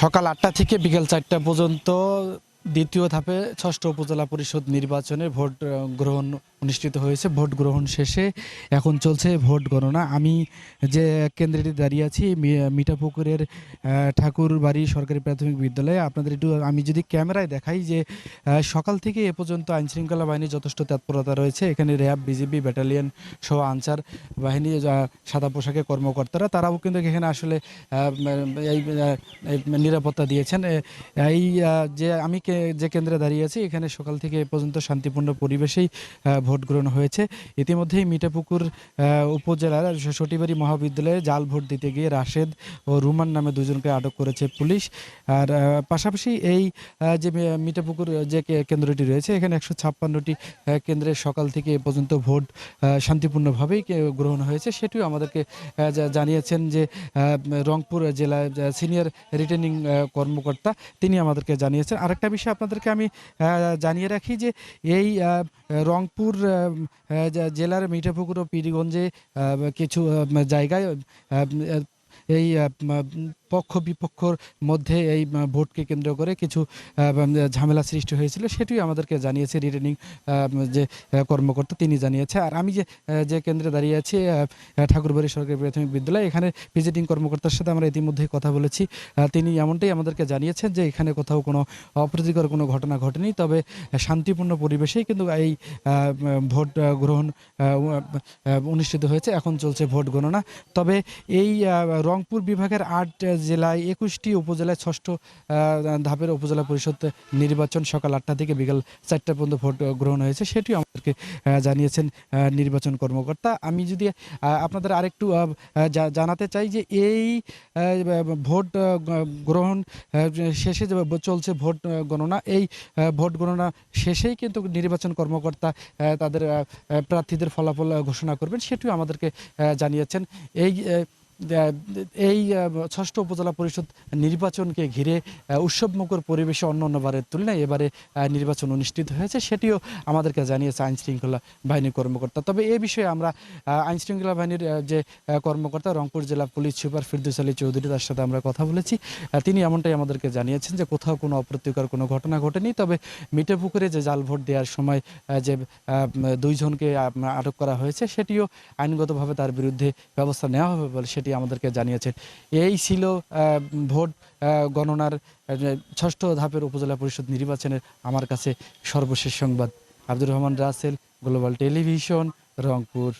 সকাল ৮টা থেকে বিকেল ৪টা পর্যন্ত দ্বিতীয় ধাপে ষষ্ঠ উপজেলা পরিষদ নির্বাচনে ভোট গ্রহণ অনুষ্ঠিত হয়েছে। ভোট গ্রহণ শেষে এখন চলছে ভোট গণনা। আমি যে কেন্দ্রটি দাঁড়িয়ে আছি মিঠাপুকুরের ঠাকুরবাড়ি সরকারি প্রাথমিক বিদ্যালয়ে। আপনাদের একটু আমি যদি ক্যামেরায় দেখাই যে সকাল থেকে এ পর্যন্ত আইনশৃঙ্খলা বাহিনীর যথেষ্ট তৎপরতা রয়েছে। এখানে র্যাব, বিজিবি, ব্যাটালিয়ন সহ আনসার বাহিনী, সাদা পোশাকে কর্মকর্তারা, তারাও কিন্তু এখানে আসলে এই নিরাপত্তা দিয়েছেন। এই যে আমি যে কেন্দ্রে দাঁড়িয়ে আছি এখানে সকাল থেকে এ পর্যন্ত শান্তিপূর্ণ পরিবেশেই ভোট গ্রহণ হয়েছে। ইতিমধ্যেই মিঠাপুকুর উপজেলার সটিবাড়ি মহাবিদ্যালয়ে জাল ভোট দিতে গিয়ে রাশেদ ও রুমান নামে দুজনকে আটক করেছে পুলিশ। আর পাশাপাশি এই যে মিঠাপুকুর যে কেন্দ্রটি রয়েছে এখানে ১৫৬টি কেন্দ্রে সকাল থেকে এ পর্যন্ত ভোট শান্তিপূর্ণভাবেই গ্রহণ হয়েছে। সেটিও আমাদেরকে জানিয়েছেন যে রংপুর জেলায় সিনিয়র রিটার্নিং কর্মকর্তা, তিনি আমাদেরকে জানিয়েছেন। আরেকটা বিষয় আপনাদেরকে আমি জানিয়ে রাখি যে এই রংপুর জেলার মিঠাপুকুর ও পীরগঞ্জে কিছু জায়গায় এই পক্ষ বিপক্ষর মধ্যে এই ভোটকে কেন্দ্র করে কিছু ঝামেলা সৃষ্টি হয়েছিল, সেটিও আমাদেরকে জানিয়েছে রিটার্নিং যে কর্মকর্তা, তিনি জানিয়েছে। আর আমি যে কেন্দ্রে দাঁড়িয়ে আছি ঠাকুরবাড়ি সরকারি প্রাথমিক বিদ্যালয়, এখানে ভিজিটিং কর্মকর্তার সাথে আমরা ইতিমধ্যেই কথা বলেছি। তিনি এমনটাই আমাদেরকে জানিয়েছেন যে এখানে কোথাও কোনো অপ্রীতিকর কোনো ঘটনা ঘটেনি, তবে শান্তিপূর্ণ পরিবেশেই কিন্তু এই ভোট গ্রহণ অনুষ্ঠিত হয়েছে। এখন চলছে ভোট গণনা। তবে এই রংপুর বিভাগের ৮ জেলায় ২১টি উপজেলায় ষষ্ঠ ধাপের উপজেলা পরিষদ নির্বাচন সকাল ৮টা থেকে বিকাল ৪টা পর্যন্ত ভোট গ্রহণ হয়েছে, সেটিও আমাদেরকে জানিয়েছেন নির্বাচন কর্মকর্তা। আমি যদি আপনাদের আরেকটু জানাতে চাই যে এই ভোট গ্রহণ শেষে যে চলছে ভোট গণনা, এই ভোট গণনা ষেষেই কিন্তু নির্বাচন কর্মকর্তা তাদের প্রার্থীদের ফলাফল ঘোষণা করবেন, সেটিও আমাদেরকে জানিয়েছেন। এই ষষ্ঠ উপজেলা পরিষদ নির্বাচনকে ঘিরে উৎসবমুখর পরিবেশে অন্যান্যবারের তুলনায় এবারে নির্বাচন অনুষ্ঠিত হয়েছে, সেটিও আমাদেরকে জানিয়েছে আইনশৃঙ্খলা বাহিনীর কর্মকর্তা। তবে এ বিষয়ে আমরা আইনশৃঙ্খলা বাহিনীর যে কর্মকর্তা রংপুর জেলা পুলিশ সুপার ফিরদৌস আলী চৌধুরী, তার সাথে আমরা কথা বলেছি। তিনি এমনটাই আমাদেরকে জানিয়েছেন যে কোথাও কোনো অপ্রীতিকর কোনো ঘটনা ঘটেনি। তবে মিঠাপুকুরে যে জাল ভোট দেওয়ার সময় যে দুইজনকে আটক করা হয়েছে, সেটিও আইনগতভাবে তার বিরুদ্ধে ব্যবস্থা নেওয়া হবে বলে সেটি আমাদেরকে জানিয়েছেন। এই ছিল ভোট গণনার ষষ্ঠ ধাপের উপজেলা পরিষদ নির্বাচনের আমার কাছে সর্বশেষ সংবাদ। Abdur Rahman Rasel, global television, Rangpur.